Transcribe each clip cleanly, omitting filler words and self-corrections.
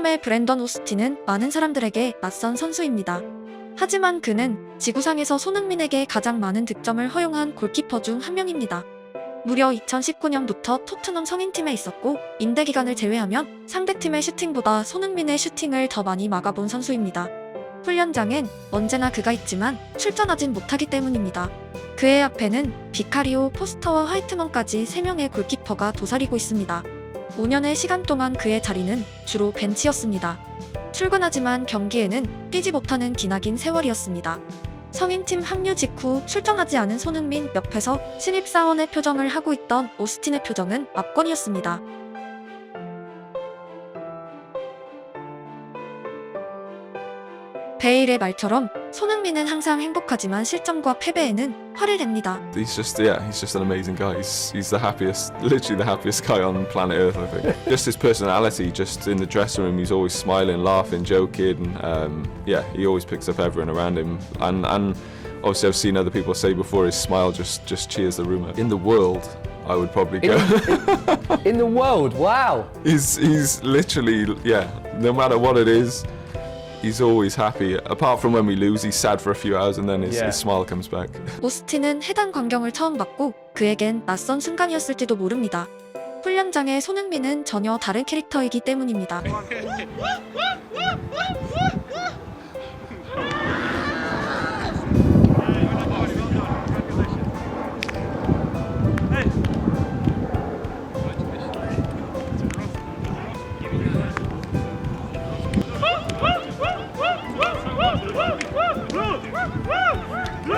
토트넘의 브랜던 오스틴은 많은 사람들에게 낯선 선수입니다. 하지만 그는 지구상에서 손흥민에게 가장 많은 득점을 허용한 골키퍼 중 한 명입니다. 무려 2019년부터 토트넘 성인팀에 있었고 임대 기간을 제외하면 상대팀의 슈팅보다 손흥민의 슈팅을 더 많이 막아본 선수입니다. 훈련장엔 언제나 그가 있지만 출전하진 못하기 때문입니다. 그의 앞에는 비카리오, 포스터와 화이트먼까지 3명의 골키퍼가 도사리고 있습니다. 5년의 시간 동안 그의 자리는 주로 벤치였습니다. 출근하지만 경기에는 뛰지 못하는 기나긴 세월이었습니다. 성인팀 합류 직후 출전하지 않은 손흥민 옆에서 신입사원의 표정을 하고 있던 오스틴의 표정은 압권이었습니다. 베일의 말처럼 손흥민은 항상 행복하지만 실점과 패배에는 화를 냅니다. He's just an amazing guy. He's the happiest, literally the happiest guy on planet Earth, I think. Just his personality, just in the dressing room, he's always smiling, laughing, joking. Yeah, he always picks up everyone around him. And obviously, I've seen other people say before, his smile just cheers the room up. In the world, I would probably go. In the world, wow. He's literally, yeah. No matter what it is, he's always happy. Apart from when we lose, he's sad for a few hours, and then his smile comes back. 오스틴은 해당 광경을 처음 봤고 그에겐 낯선 순간이었을지도 모릅니다. 훈련장의 손흥민은 전혀 다른 캐릭터이기 때문입니다.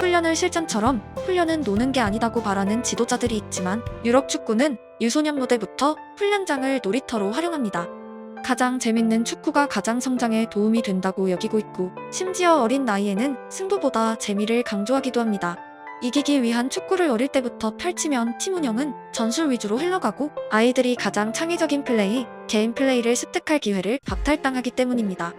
훈련을 실전처럼 훈련은 노는 게 아니다고 바라는 지도자들이 있지만 유럽 축구는 유소년 무대부터 훈련장을 놀이터로 활용합니다. 가장 재밌는 축구가 가장 성장에 도움이 된다고 여기고 있고 심지어 어린 나이에는 승부보다 재미를 강조하기도 합니다. 이기기 위한 축구를 어릴 때부터 펼치면 팀 운영은 전술 위주로 흘러가고 아이들이 가장 창의적인 플레이, 개인 플레이를 습득할 기회를 박탈당하기 때문입니다.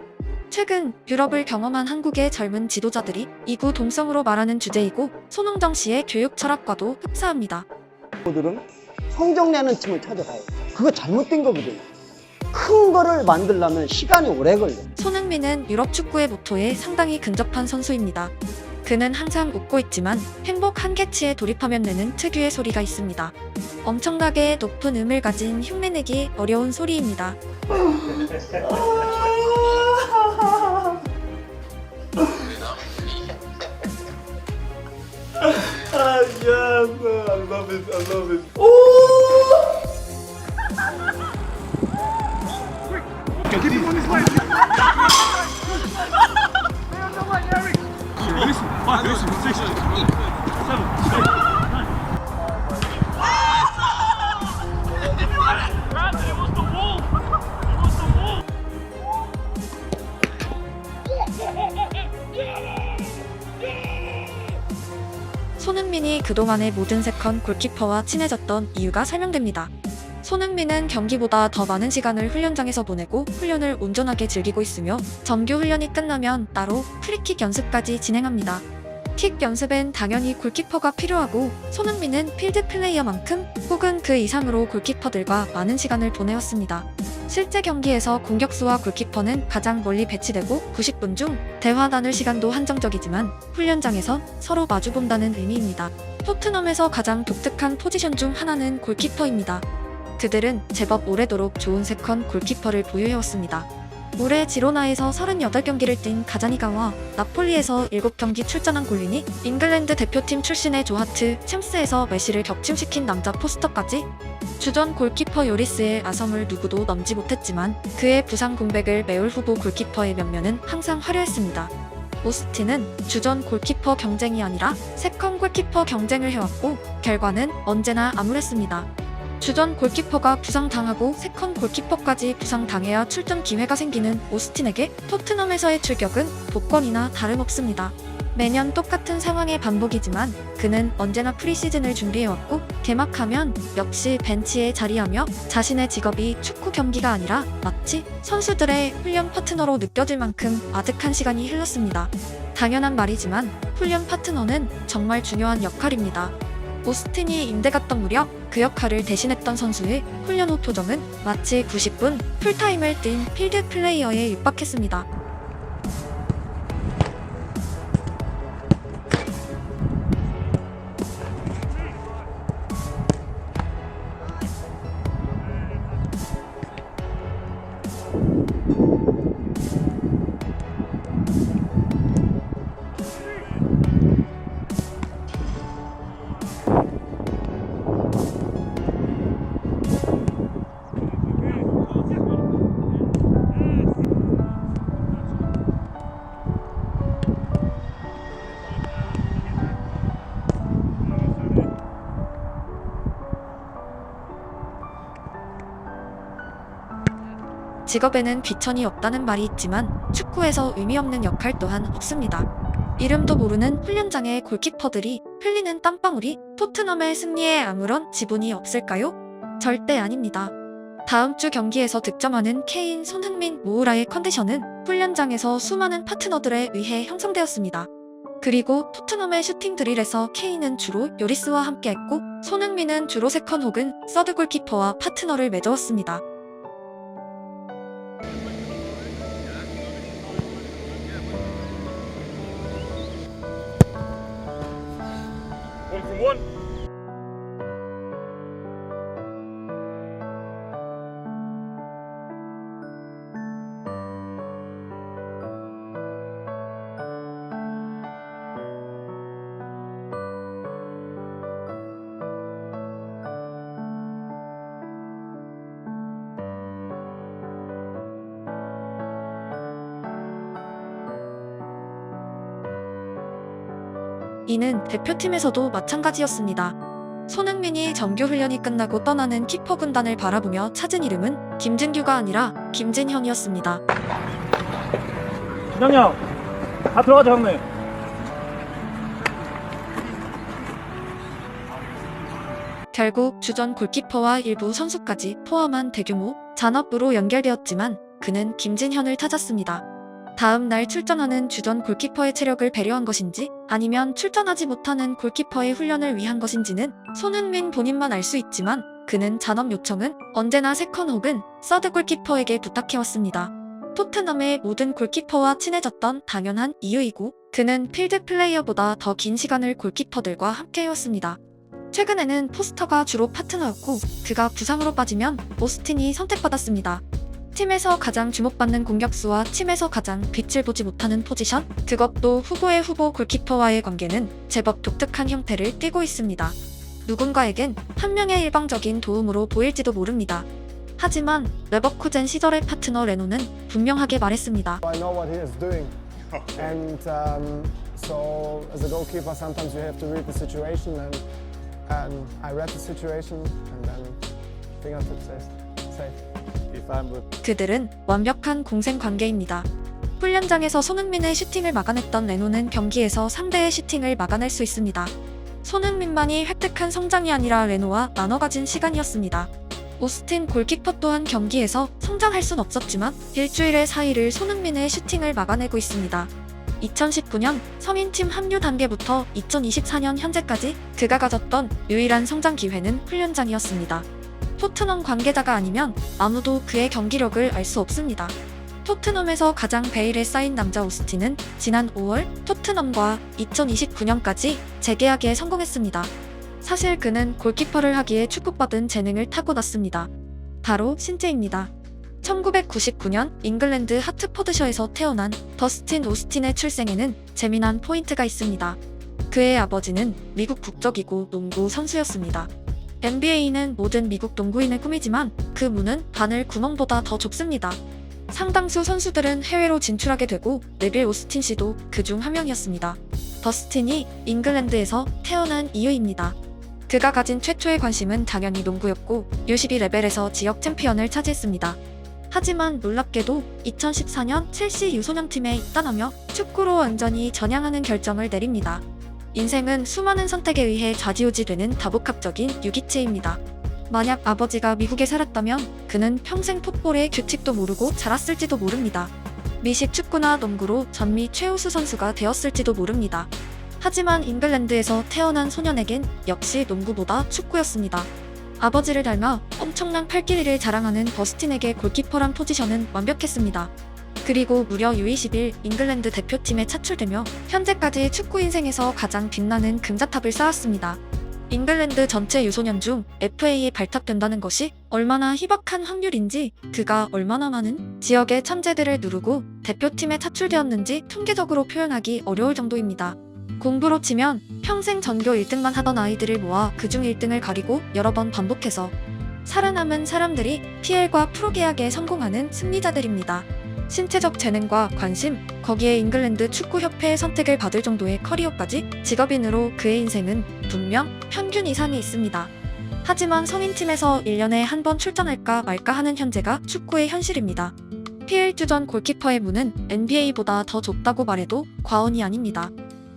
최근 유럽을 경험한 한국의 젊은 지도자들이 이구 동성으로 말하는 주제이고 손흥정 씨의 교육 철학과도 흡사합니다. 들은 성적내는 팀을 찾아가요. 그거 잘못된 거거든요. 큰 거를 만들려면 시간이 오래 걸려요. 손흥민은 유럽 축구의 모토에 상당히 근접한 선수입니다. 그는 항상 웃고 있지만 행복 한계치에 돌입하면 내는 특유의 소리가 있습니다. 엄청나게 높은 음을 가진 흉내내기 어려운 소리입니다. I love it. 손흥민이 그동안의 모든 세컨 골키퍼와 친해졌던 이유가 설명됩니다. 손흥민은 경기보다 더 많은 시간을 훈련장에서 보내고 훈련을 온전하게 즐기고 있으며 정규 훈련이 끝나면 따로 프리킥 연습까지 진행합니다. 킥 연습엔 당연히 골키퍼가 필요하고 손흥민은 필드 플레이어만큼 혹은 그 이상으로 골키퍼들과 많은 시간을 보내었습니다. 실제 경기에서 공격수와 골키퍼는 가장 멀리 배치되고 90분 중 대화 나눌 시간도 한정적이지만 훈련장에서 서로 마주본다는 의미입니다. 토트넘에서 가장 독특한 포지션 중 하나는 골키퍼입니다. 그들은 제법 오래도록 좋은 세컨 골키퍼를 보유해왔습니다. 올해 지로나에서 38경기를 뛴 가자니가와 나폴리에서 7경기 출전한 골린이 잉글랜드 대표팀 출신의 조하트 챔스에서 메시를 격침시킨 남자 포스터까지 주전 골키퍼 요리스의 아성을 누구도 넘지 못했지만 그의 부상 공백을 메울 후보 골키퍼의 면면은 항상 화려했습니다. 오스틴은 주전 골키퍼 경쟁이 아니라 세컨 골키퍼 경쟁을 해왔고 결과는 언제나 암울했습니다. 주전 골키퍼가 부상당하고 세컨 골키퍼까지 부상당해야 출전 기회가 생기는 오스틴에게 토트넘에서의 출격은 복권이나 다름없습니다. 매년 똑같은 상황의 반복이지만 그는 언제나 프리시즌을 준비해왔고 개막하면 역시 벤치에 자리하며 자신의 직업이 축구 경기가 아니라 마치 선수들의 훈련 파트너로 느껴질 만큼 아득한 시간이 흘렀습니다. 당연한 말이지만 훈련 파트너는 정말 중요한 역할입니다. 오스틴이 임대 갔던 무렵 그 역할을 대신했던 선수의 훈련 후 표정은 마치 90분 풀타임을 뛴 필드 플레이어에 육박했습니다. 직업에는 귀천이 없다는 말이 있지만 축구에서 의미 없는 역할 또한 없습니다. 이름도 모르는 훈련장의 골키퍼들이 흘리는 땀방울이 토트넘의 승리에 아무런 지분이 없을까요? 절대 아닙니다. 다음 주 경기에서 득점하는 케인, 손흥민, 모우라의 컨디션은 훈련장에서 수많은 파트너들에 의해 형성되었습니다. 그리고 토트넘의 슈팅 드릴에서 케인은 주로 요리스와 함께했고 손흥민은 주로 세컨 혹은 서드 골키퍼와 파트너를 맺어왔습니다. 이는 대표팀에서도 마찬가지였습니다. 손흥민이 정규 훈련이 끝나고 떠나는 키퍼 군단을 바라보며 찾은 이름은 김진규가 아니라 김진현이었습니다. 진영이 형, 다 들어가자 형님. 결국 주전 골키퍼와 일부 선수까지 포함한 대규모 잔업으로 연결되었지만 그는 김진현을 찾았습니다. 다음 날 출전하는 주전 골키퍼의 체력을 배려한 것인지 아니면 출전하지 못하는 골키퍼의 훈련을 위한 것인지는 손흥민 본인만 알 수 있지만 그는 잔업 요청은 언제나 세컨 혹은 서드 골키퍼에게 부탁해왔습니다. 토트넘의 모든 골키퍼와 친해졌던 당연한 이유이고 그는 필드 플레이어보다 더 긴 시간을 골키퍼들과 함께해왔습니다. 최근에는 포스터가 주로 파트너였고 그가 부상으로 빠지면 오스틴이 선택받았습니다. 팀에서 가장 주목받는 공격수와 팀에서 가장 빛을 보지 못하는 포지션, 그것도 후보의 후보 골키퍼와의 관계는 제법 독특한 형태를 띠고 있습니다. 누군가에겐 한 명의 일방적인 도움으로 보일지도 모릅니다. 하지만 레버쿠젠 시절의 파트너 레노는 분명하게 말했습니다. I know what he is doing, and so as a goalkeeper, sometimes you have to read the situation, and I read the situation, and then fingertip safe. If I'm with 그들은 완벽한 공생 관계입니다. 훈련장에서 손흥민의 슈팅을 막아냈던 레노는 경기에서 상대의 슈팅을 막아낼 수 있습니다. 손흥민만이 획득한 성장이 아니라 레노와 나눠 가진 시간이었습니다. 오스틴 골키퍼 또한 경기에서 성장할 순 없었지만 일주일의 사이를 손흥민의 슈팅을 막아내고 있습니다. 2019년 성인팀 합류 단계부터 2024년 현재까지 그가 가졌던 유일한 성장 기회는 훈련장이었습니다. 토트넘 관계자가 아니면 아무도 그의 경기력을 알 수 없습니다. 토트넘에서 가장 베일에 쌓인 남자 오스틴은 지난 5월 토트넘과 2029년까지 재계약에 성공했습니다. 사실 그는 골키퍼를 하기에 축복받은 재능을 타고났습니다. 바로 신재입니다. 1999년 잉글랜드 하트포드셔에서 태어난 더스틴 오스틴의 출생에는 재미난 포인트가 있습니다. 그의 아버지는 미국 국적이고 농구 선수였습니다. NBA는 모든 미국 농구인의 꿈이지만 그 문은 바늘 구멍보다 더 좁습니다. 상당수 선수들은 해외로 진출하게 되고 네빌 오스틴 씨도 그중 한 명이었습니다. 더스틴이 잉글랜드에서 태어난 이유입니다. 그가 가진 최초의 관심은 당연히 농구였고 U12 레벨에서 지역 챔피언을 차지했습니다. 하지만 놀랍게도 2014년 첼시 유소년팀에 입단하며 축구로 완전히 전향하는 결정을 내립니다. 인생은 수많은 선택에 의해 좌지우지되는 다복합적인 유기체입니다. 만약 아버지가 미국에 살았다면 그는 평생 풋볼의 규칙도 모르고 자랐을지도 모릅니다. 미식 축구나 농구로 전미 최우수 선수가 되었을지도 모릅니다. 하지만 잉글랜드에서 태어난 소년에겐 역시 농구보다 축구였습니다. 아버지를 닮아 엄청난 팔길이를 자랑하는 버스틴에게 골키퍼란 포지션은 완벽했습니다. 그리고 무려 U21 잉글랜드 대표팀에 차출되며 현재까지 축구 인생에서 가장 빛나는 금자탑을 쌓았습니다. 잉글랜드 전체 유소년 중 FA에 발탁된다는 것이 얼마나 희박한 확률인지, 그가 얼마나 많은 지역의 천재들을 누르고 대표팀에 차출되었는지 통계적으로 표현하기 어려울 정도입니다. 공부로 치면 평생 전교 1등만 하던 아이들을 모아 그중 1등을 가리고 여러 번 반복해서 살아남은 사람들이 PL과 프로계약에 성공하는 승리자들입니다. 신체적 재능과 관심, 거기에 잉글랜드 축구협회의 선택을 받을 정도의 커리어까지, 직업인으로 그의 인생은 분명 평균 이상이 있습니다. 하지만 성인팀에서 1년에 한 번 출전할까 말까 하는 현재가 축구의 현실입니다. PL 주전 골키퍼의 문은 NBA보다 더 좁다고 말해도 과언이 아닙니다.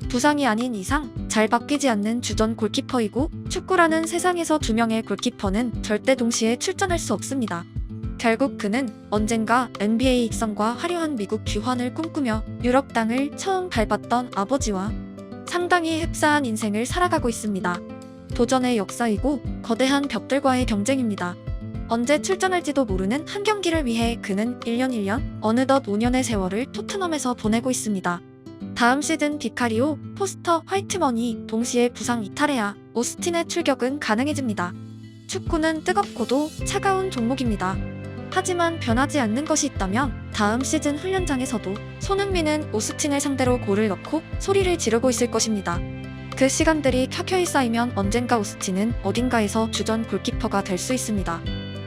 부상이 아닌 이상 잘 바뀌지 않는 주전 골키퍼이고, 축구라는 세상에서 2명의 골키퍼는 절대 동시에 출전할 수 없습니다. 결국 그는 언젠가 NBA 입성과 화려한 미국 귀환을 꿈꾸며 유럽 땅을 처음 밟았던 아버지와 상당히 흡사한 인생을 살아가고 있습니다. 도전의 역사이고 거대한 벽들과의 경쟁입니다. 언제 출전할지도 모르는 한 경기를 위해 그는 1년 어느덧 5년의 세월을 토트넘에서 보내고 있습니다. 다음 시즌 비카리오, 포스터, 화이트먼이 동시에 부상 이탈해야 오스틴의 출격은 가능해집니다. 축구는 뜨겁고도 차가운 종목입니다. 하지만 변하지 않는 것이 있다면 다음 시즌 훈련장에서도 손흥민은 오스틴을 상대로 골을 넣고 소리를 지르고 있을 것입니다. 그 시간들이 켜켜이 쌓이면 언젠가 오스틴은 어딘가에서 주전 골키퍼가 될 수 있습니다.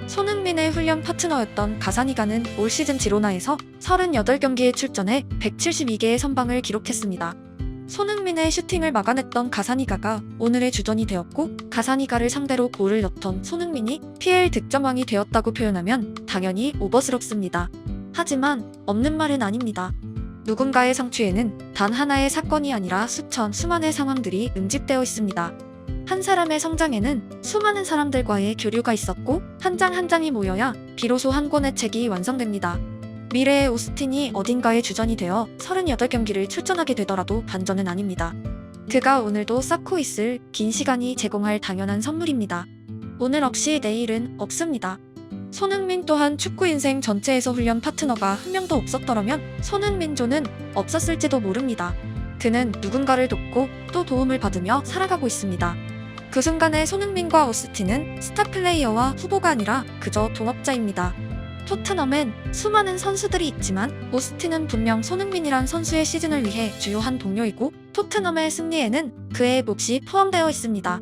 손흥민의 훈련 파트너였던 가사니가는 올 시즌 지로나에서 38경기에 출전해 172개의 선방을 기록했습니다. 손흥민의 슈팅을 막아냈던 가사니가가 오늘의 주전이 되었고, 가사니가를 상대로 골을 넣던 손흥민이 PL 득점왕이 되었다고 표현하면 당연히 오버스럽습니다. 하지만 없는 말은 아닙니다. 누군가의 성취에는 단 하나의 사건이 아니라 수만의 상황들이 응집되어 있습니다. 한 사람의 성장에는 수많은 사람들과의 교류가 있었고, 한 장 한 장이 모여야 비로소 한 권의 책이 완성됩니다. 미래의 오스틴이 어딘가의 주전이 되어 38경기를 출전하게 되더라도 반전은 아닙니다. 그가 오늘도 쌓고 있을 긴 시간이 제공할 당연한 선물입니다. 오늘 없이 내일은 없습니다. 손흥민 또한 축구 인생 전체에서 훈련 파트너가 한 명도 없었더라면 손흥민조는 없었을지도 모릅니다. 그는 누군가를 돕고 또 도움을 받으며 살아가고 있습니다. 그 순간에 손흥민과 오스틴은 스타 플레이어와 후보가 아니라 그저 동업자입니다. 토트넘엔 수많은 선수들이 있지만 오스틴은 분명 손흥민이란 선수의 시즌을 위해 주요한 동료이고, 토트넘의 승리에는 그의 몫이 포함되어 있습니다.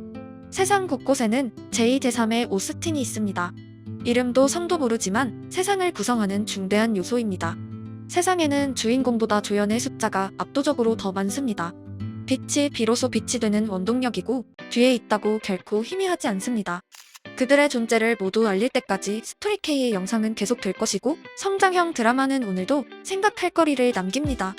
세상 곳곳에는 제2, 제3의 오스틴이 있습니다. 이름도 성도 모르지만 세상을 구성하는 중대한 요소입니다. 세상에는 주인공보다 조연의 숫자가 압도적으로 더 많습니다. 빛이 비로소 빛이 되는 원동력이고, 뒤에 있다고 결코 희미하지 않습니다. 그들의 존재를 모두 알릴 때까지 스토리K의 영상은 계속될 것이고, 성장형 드라마는 오늘도 생각할 거리를 남깁니다.